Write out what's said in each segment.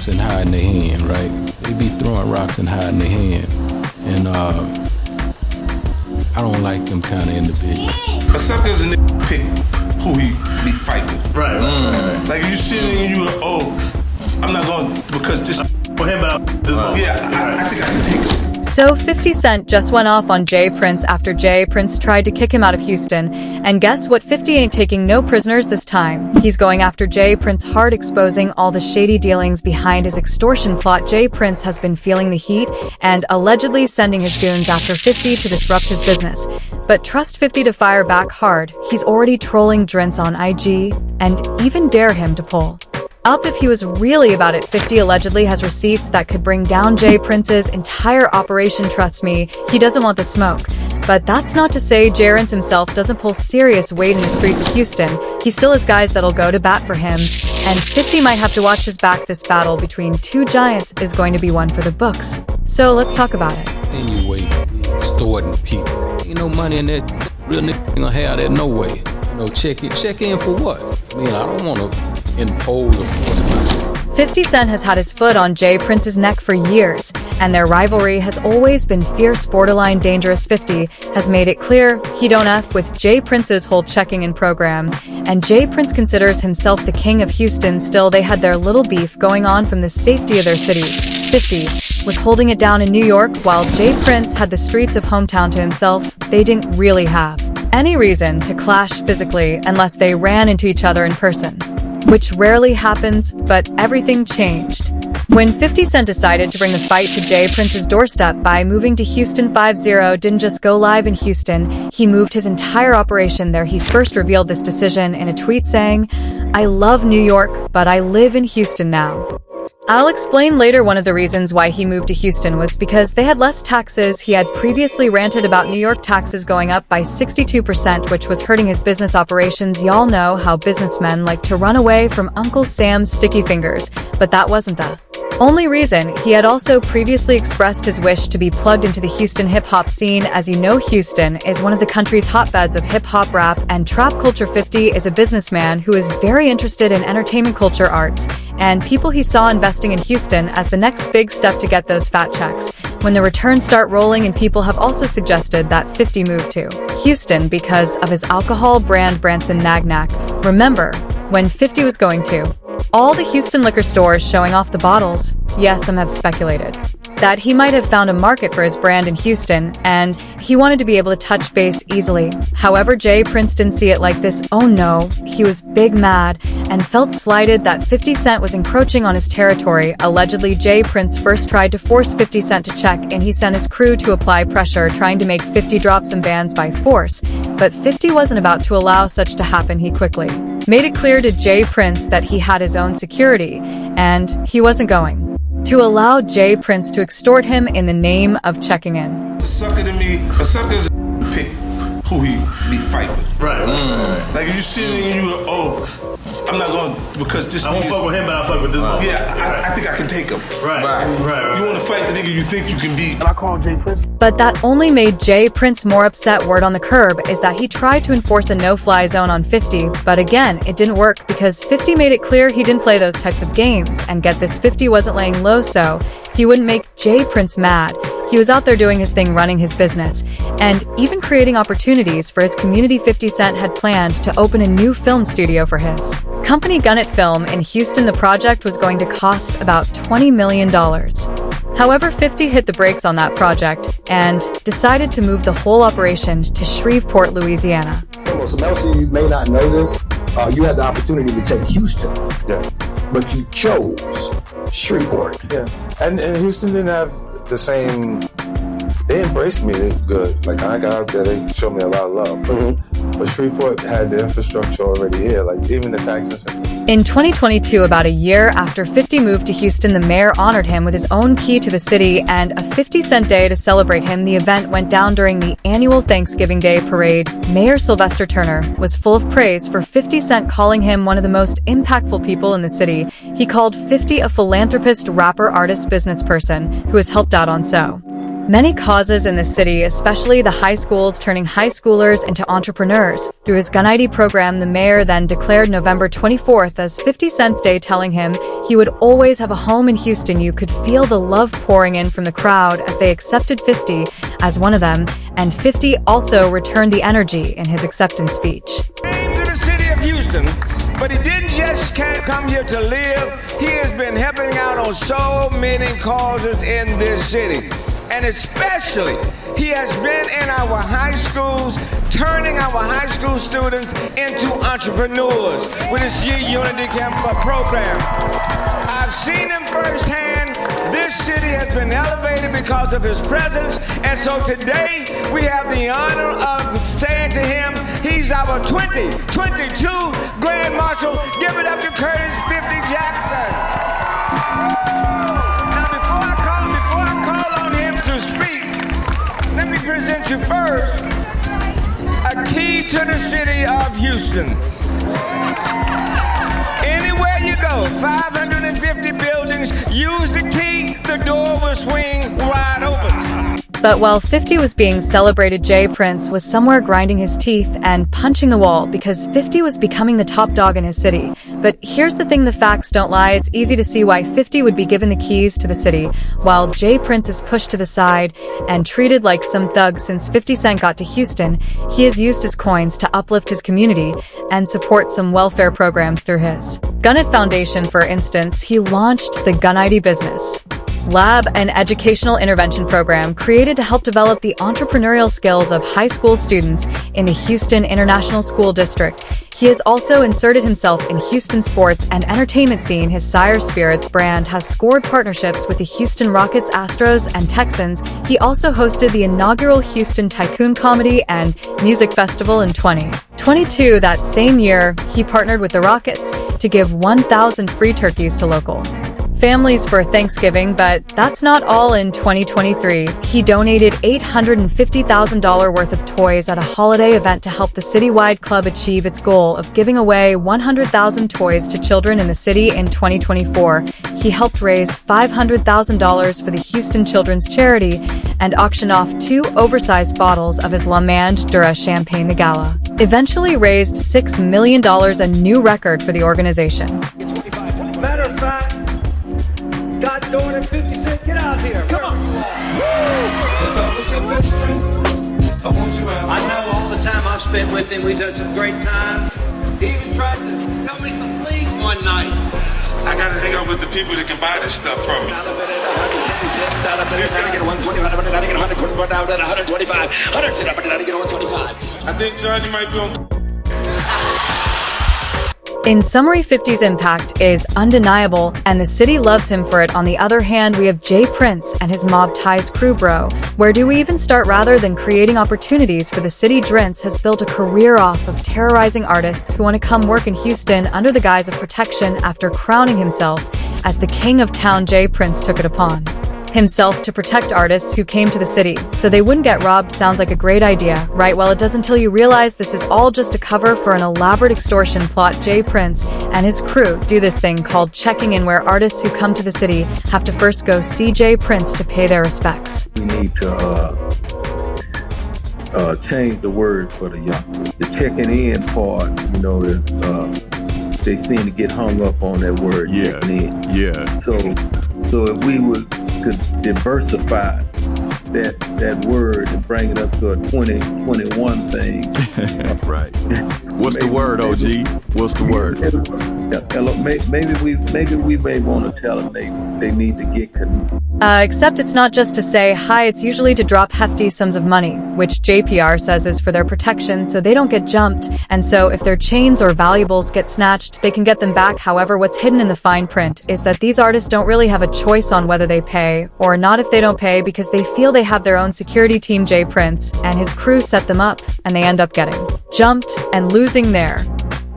rocks and hiding their hand, right? They be throwing rocks and hiding their hand. And I don't like them kind of individuals. A sucker's a nigga pick who he be fighting with. Right. Like if you sit in and you go, oh, I'm not going because this For him, but I think I can take him. So 50 Cent just went off on Jay Prince after Jay Prince tried to kick him out of Houston. And guess what? 50 ain't taking no prisoners this time. He's going after Jay Prince hard, exposing all the shady dealings behind his extortion plot. Jay Prince has been feeling the heat and allegedly sending his goons after 50 to disrupt his business. But trust 50 to fire back hard. He's already trolling Drince on IG and even dare him to pull up if he was really about it. 50 allegedly has receipts that could bring down Jay Prince's entire operation. Trust me, he doesn't want the smoke. But that's not to say Jay Prince himself doesn't pull serious weight in the streets of Houston. He still has guys that'll go to bat for him. And 50 might have to watch his back. This battle between two giants is going to be one for the books. So let's talk about it. Anyway, extorting people. Ain't no money in that. Real nigga ain't gonna have that no way. You know, check in for what? I mean, I don't want to impose or force. 50 Cent has had his foot on Jay Prince's neck for years, and their rivalry has always been fierce, borderline dangerous. 50 has made it clear he don't F with Jay Prince's whole checking-in program, and Jay Prince considers himself the king of Houston. Still, they had their little beef going on from the safety of their cities. 50 was holding it down in New York, while Jay Prince had the streets of hometown to himself. They didn't really have any reason to clash physically unless they ran into each other in person, which rarely happens, but everything changed when 50 Cent decided to bring the fight to Jay Prince's doorstep by moving to Houston. 50 didn't just go live in Houston, he moved his entire operation there. He first revealed this decision in a tweet saying, "I love New York, but I live in Houston now." I'll explain later. One of the reasons why he moved to Houston was because they had less taxes. He had previously ranted about New York taxes going up by 62%, which was hurting his business operations. Y'all know how businessmen like to run away from Uncle Sam's sticky fingers, but that wasn't the only reason. He had also previously expressed his wish to be plugged into the Houston hip-hop scene. As you know, Houston is one of the country's hotbeds of hip-hop, rap, and trap culture. 50 is a businessman who is very interested in entertainment, culture, arts, and people. He saw investing in Houston as the next big step to get those fat checks when the returns start rolling. And people have also suggested that 50 move to Houston because of his alcohol brand Branson Nagnack. Remember when 50 was going to all the Houston liquor stores showing off the bottles? Yes, some have speculated that he might have found a market for his brand in Houston, and he wanted to be able to touch base easily. However, Jay Prince didn't see it like this. Oh no, he was big mad and felt slighted that 50 Cent was encroaching on his territory. Allegedly, Jay Prince first tried to force 50 Cent to check in. He sent his crew to apply pressure, trying to make 50 drop some bans by force. But 50 wasn't about to allow such to happen. He quickly made it clear to Jay Prince that he had his own security, and he wasn't going to allow Jay Prince to extort him in the name of checking in. A sucker to me, a sucker's a pick who he be fighting with. Right. Like if you sit in and you go, oh, I'm not going because this. I won't fuck with him, but I'll fuck with this one. Yeah, I think I can take him. Right. You want to fight the nigga you think you can beat. And I call Jay Prince. But that only made Jay Prince more upset. Word on the curb is that he tried to enforce a no-fly zone on 50, but again, it didn't work because 50 made it clear he didn't play those types of games. And get this, 50 wasn't laying low so he wouldn't make Jay Prince mad. He was out there doing his thing, running his business, and even creating opportunities for his community. 50 Cent had planned to open a new film studio for his company, Gunnet Film, in Houston. The project was going to cost about $20 million. However, 50 hit the brakes on that project and decided to move the whole operation to Shreveport, Louisiana. So Melcy, you may not know this, you had the opportunity to take Houston, but you chose Shreveport. Yeah, and Houston didn't have the same. They embraced me good. Like I got out there, they showed me a lot of love. But Shreveport had the infrastructure already here, like even the taxes. In 2022, about a year after 50 moved to Houston, the mayor honored him with his own key to the city and a 50 Cent day to celebrate him. The event went down during the annual Thanksgiving Day parade. Mayor Sylvester Turner was full of praise for 50 Cent, calling him one of the most impactful people in the city. He called 50 a philanthropist, rapper, artist, business person who has helped out on so many causes in the city, especially the high schools turning high schoolers into entrepreneurs. Through his Gun ID program, the mayor then declared November 24th as 50 Cent's Day, telling him he would always have a home in Houston. You could feel the love pouring in from the crowd as they accepted 50 as one of them, and 50 also returned the energy in his acceptance speech. Came to the city of Houston, but he didn't just come here to live. He has been helping out on so many causes in this city. And especially, he has been in our high schools, turning our high school students into entrepreneurs with his Unity Camp program. I've seen him firsthand. This city has been elevated because of his presence. And so today, we have the honor of saying to him, he's our 2022 Grand Marshal. Give it up to Curtis 50 Jackson. Now, before I call on him to speak, let me present you first a key to the city of Houston. Anywhere you go, 550 buildings, use the key, the door will swing wide open. But while 50 was being celebrated, J. Prince was somewhere grinding his teeth and punching the wall because 50 was becoming the top dog in his city. But here's the thing, the facts don't lie. It's easy to see why 50 would be given the keys to the city, while J. Prince is pushed to the side and treated like some thug. Since 50 Cent got to Houston, he has used his coins to uplift his community and support some welfare programs through his Gun It Foundation. For instance, he launched the Gun ID Business Lab, an educational intervention program created to help develop the entrepreneurial skills of high school students in the Houston International School District. He has also inserted himself in Houston sports and entertainment scene. His Sire Spirits brand has scored partnerships with the Houston Rockets, Astros, and Texans. He also hosted the inaugural Houston Tycoon Comedy and Music Festival in 2022. That same year, he partnered with the Rockets to give 1,000 free turkeys to local families for Thanksgiving. But that's not all. In 2023, he donated $850,000 worth of toys at a holiday event to help the citywide club achieve its goal of giving away 100,000 toys to children in the city. In 2024, he helped raise $500,000 for the Houston Children's Charity and auctioned off 2 oversized bottles of his La Mandura champagne. The gala eventually raised $6 million, a new record for the organization. Matter of fact, God darn it, 50 Cent, get out here. Come on. I know all the time I've spent with him, we've had some great times. He even tried to tell me some please one night. I gotta hang out with the people that can buy this stuff from me. I think, John, you might be on. In summary, 50's impact is undeniable, and the city loves him for it. On the other hand, we have J. Prince and his mob ties crew. Bro, where do we even start? Rather than creating opportunities for the city, Prince has built a career off of terrorizing artists who want to come work in Houston under the guise of protection. After crowning himself as the king of town, J. Prince took it upon himself to protect artists who came to the city so they wouldn't get robbed. Sounds like a great idea, right? Well, it does until you realize this is all just a cover for an elaborate extortion plot. J. Prince and his crew do this thing called checking in, where artists who come to the city have to first go see J. Prince to pay their respects. We need to change the word for the youngsters. The checking in part, is they seem to get hung up on that word, checking in. Yeah. So if we could diversify that word and bring it up to a 2021 thing. Right. What's the word, OG? What's the word? Maybe we may want to tell them they need to get connected. Except it's not just to say hi, it's usually to drop hefty sums of money, which JPR says is for their protection so they don't get jumped, and so if their chains or valuables get snatched, they can get them back. However, what's hidden in the fine print is that these artists don't really have a choice on whether they pay or not. If they don't pay because they feel they have their own security team, J. Prince and his crew set them up, and they end up getting jumped and losing their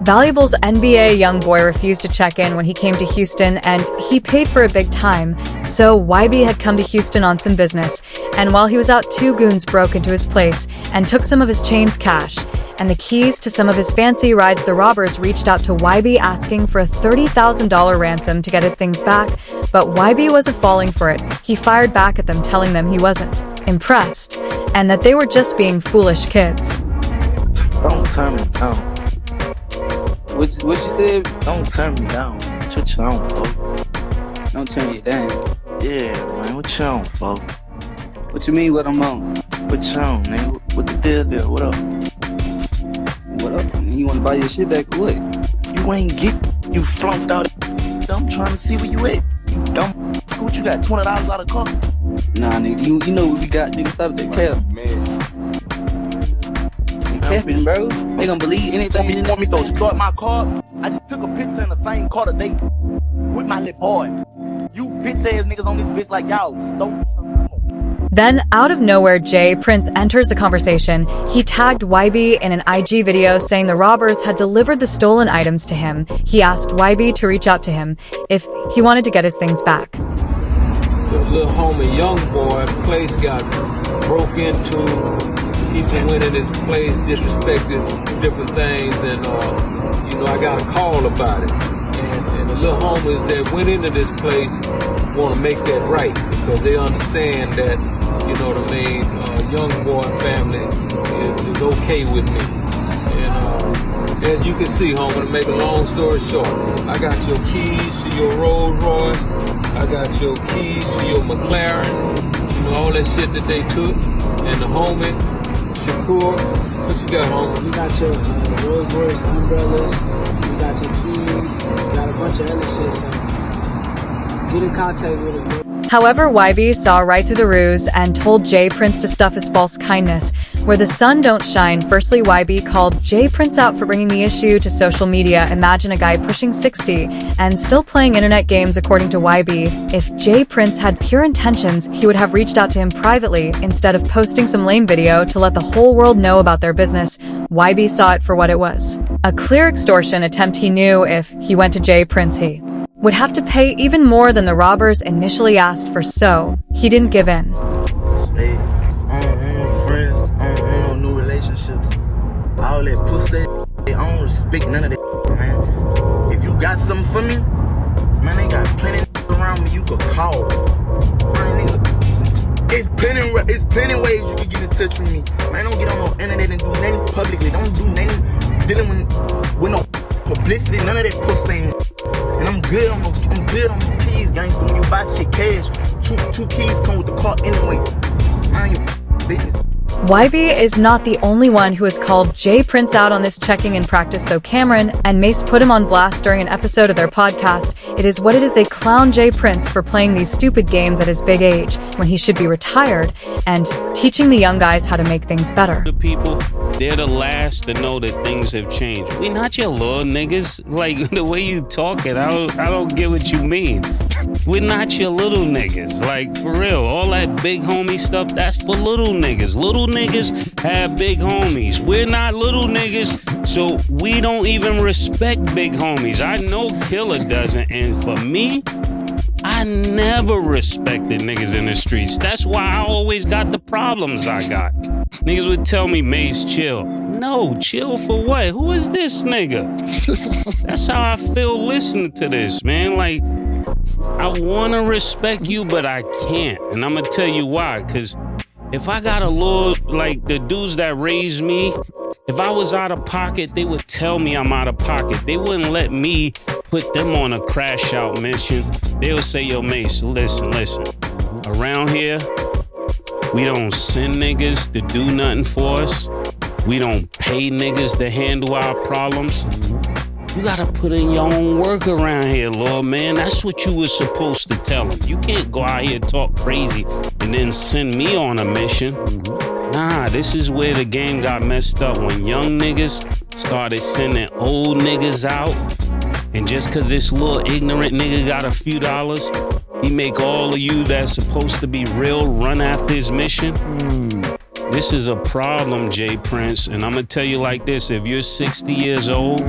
Valuable's NBA young boy refused to check in when he came to Houston, and he paid for it big time. So YB had come to Houston on some business, and while he was out, 2 goons broke into his place and took some of his chains, cash, and the keys to some of his fancy rides. The robbers reached out to YB asking for a $30,000 ransom to get his things back, but YB wasn't falling for it. He fired back at them, telling them he wasn't impressed and that they were just being foolish kids. Don't turn me down. What you said? Don't turn me down. What you on, folks? Don't turn you down. Yeah, man. What you on, folks? What you mean what I'm on? What you on, man? What the deal there? What up? What up? You wanna buy your shit back or what? You ain't you flunked out. I'm trying to see where you at. You dumb. What you got? $20 out of car? Nah, nigga. You know what we got, nigga. Stop that cap. Man. Capping, bro. They gonna believe anything. You want me to start my car? I just took a picture in the same car today with my little boy. You bitch ass niggas on this bitch like y'all. Then, out of nowhere, Jay Prince enters the conversation. He tagged YB in an IG video saying the robbers had delivered the stolen items to him. He asked YB to reach out to him if he wanted to get his things back. The little homie, young boy, place got broke into. People went in his place, disrespected different things, and I got a call about it. And the little homies that went into this place want to make that right because they understand that, you know what I mean, young boy family is okay with me. And as you can see, homie, to make a long story short, I got your keys to your Rolls Royce, I got your keys to your McLaren, you know, all that shit that they took, and the homie, Shakur, what you got, homie? We got your Rolls Royce umbrellas, we got your keys, we got a bunch of other shit, so get in contact with us, bro. However, YB saw right through the ruse and told Jay Prince to stuff his false kindness. Where the sun don't shine, firstly, YB called Jay Prince out for bringing the issue to social media. Imagine a guy pushing 60 and still playing internet games. According to YB, if Jay Prince had pure intentions, he would have reached out to him privately instead of posting some lame video to let the whole world know about their business. YB saw it for what it was. A clear extortion attempt. He knew if he went to Jay Prince, he would have to pay even more than the robbers initially asked for, so he didn't give in. Hey, I don't friends, I don't new relationships. All that pussy, I don't respect none of that, man. If you got something for me, man, they got plenty around me you could call. Man, nigga, it's plenty ways you can get in touch with me. Man, don't get on no internet and do nothing publicly. Don't do nothing dealing with no publicity, none of that pussy. And I'm good on the keys, gangster. When you buy shit cash, two keys come with the car anyway. Mind your business. YB is not the only one who has called Jay Prince out on this checking in practice, though. Cameron and Mace put him on blast during an episode of their podcast. It is what it is. They clown Jay Prince for playing these stupid games at his big age when he should be retired and teaching the young guys how to make things better. The people, they're the last to know that things have changed. We not your little niggas. Like, the way you talking, I don't get what you mean. We're not your little niggas. Like, for real, all that big homie stuff, that's for little niggas. Little niggas have big homies. We're not little niggas, so we don't even respect big homies. I know Killer doesn't, and for me, I never respected niggas in the streets. That's why I always got the problems I got. Niggas would tell me, Mace, chill. No, chill for what? Who is this nigga? That's how I feel listening to this, man. Like, I want to respect you, but I can't. And I'm going to tell you why. Because if I got a little, like the dudes that raised me, if I was out of pocket, they would tell me I'm out of pocket. They wouldn't let me put them on a crash out mission. They would say, yo, Mace, listen. Around here, we don't send niggas to do nothing for us. We don't pay niggas to handle our problems. You gotta put in your own work around here, Lord, man. That's what you were supposed to tell them. You can't go out here talk crazy and then send me on a mission. Nah, this is where the game got messed up. When young niggas started sending old niggas out, and just cause this little ignorant nigga got a few dollars, he make all of you that's supposed to be real run after his mission. This is a problem, Jay Prince, and I'm gonna tell you like this, if you're 60 years old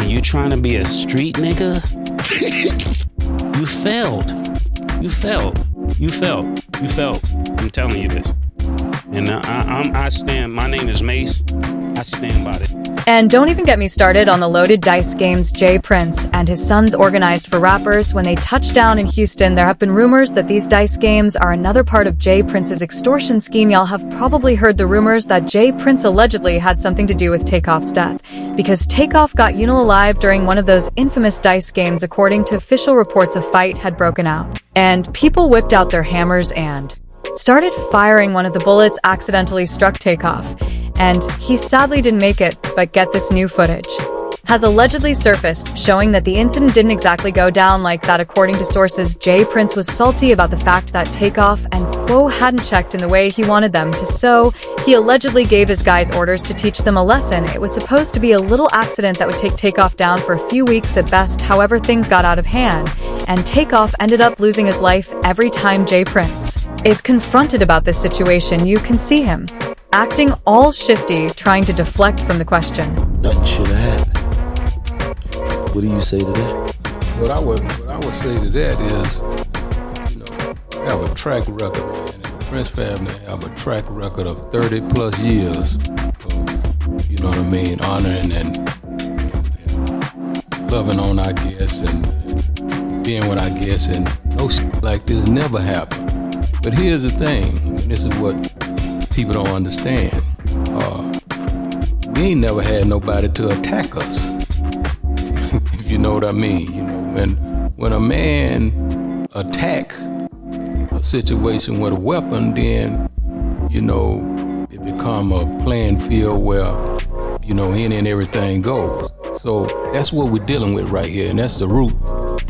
and you trying to be a street nigga, you failed. You failed. You failed. You failed. I'm telling you this. And I stand, my name is Mace. I stand by it. And don't even get me started on the loaded dice games Jay Prince and his sons organized for rappers. When they touched down in Houston, there have been rumors that these dice games are another part of Jay Prince's extortion scheme. Y'all have probably heard the rumors that Jay Prince allegedly had something to do with Takeoff's death, because Takeoff got alive during one of those infamous dice games. According to official reports, a fight had broken out, and people whipped out their hammers and started firing. One of the bullets accidentally struck Takeoff, and he sadly didn't make it. But get this, new footage has allegedly surfaced showing that the incident didn't exactly go down like that. According to sources, Jay Prince was salty about the fact that Takeoff and Quo hadn't checked in the way he wanted them to, so he allegedly gave his guys orders to teach them a lesson. It was supposed to be a little accident that would take Takeoff down for a few weeks at best. However, things got out of hand, and Takeoff ended up losing his life. Every time Jay Prince is confronted about this situation, you can see him acting all shifty, trying to deflect from the question. Nothing should have happened. What do you say to that? What I would say to that is, I have a track record, man. And the Prince family have a track record of 30 plus years of, honoring and loving on our guests and being with our guests, and no shit like this never happened. But here's the thing, and this is what people don't understand. We ain't never had nobody to attack us. If you know what I mean. When a man attack a situation with a weapon, then it become a playing field where any and everything goes. So that's what we're dealing with right here, and that's the root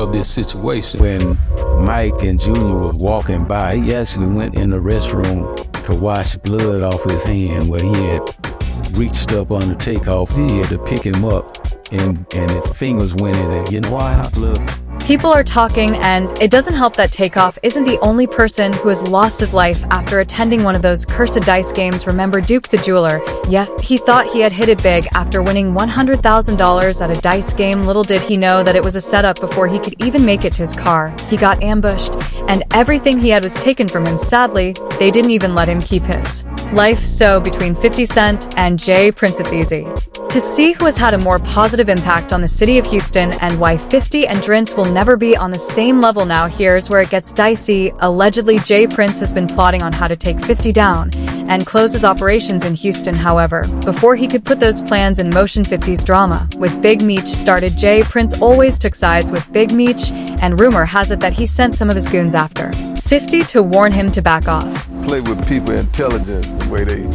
of this situation. When Mike and Junior was walking by, he actually went in the restroom to wash blood off his hand where he had reached up on the Takeoff. He had to pick him up, and his fingers went in it. Why blood? People are talking, and it doesn't help that Takeoff isn't the only person who has lost his life after attending one of those cursed dice games. Remember Duke the jeweler? Yeah, he thought he had hit it big after winning $100,000 at a dice game. Little did he know that it was a setup. Before he could even make it to his car, he got ambushed, and everything he had was taken from him. Sadly, they didn't even let him keep his life. So between 50 Cent and Jay Prince, it's easy to see who has had a more positive impact on the city of Houston, and why 50 and Drince will never be on the same level. Now here's where it gets dicey. Allegedly, Jay Prince has been plotting on how to take 50 down and close his operations in Houston. However, before he could put those plans in motion, 50's drama with Big Meech started. Jay Prince always took sides with Big Meech, and rumor has it that he sent some of his goons after 50 to warn him to back off. Play with people intelligence the way they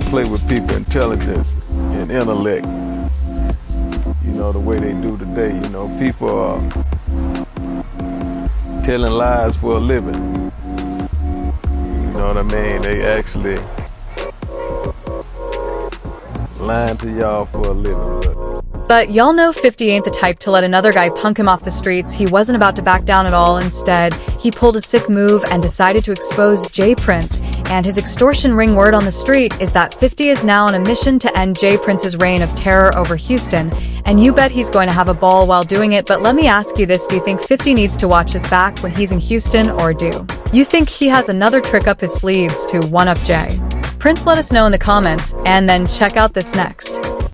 play with people intelligence and intellect, the way they do today. People are telling lies for a living. You know what I mean? They actually lying to y'all for a living. But y'all know 50 ain't the type to let another guy punk him off the streets. He wasn't about to back down at all. Instead, he pulled a sick move and decided to expose Jay Prince and his extortion ring. Word on the street is that 50 is now on a mission to end Jay Prince's reign of terror over Houston, and you bet he's going to have a ball while doing it. But let me ask you this, do you think 50 needs to watch his back when he's in Houston, or do you think he has another trick up his sleeves to one-up Jay Prince? Let us know in the comments, and then check out this next.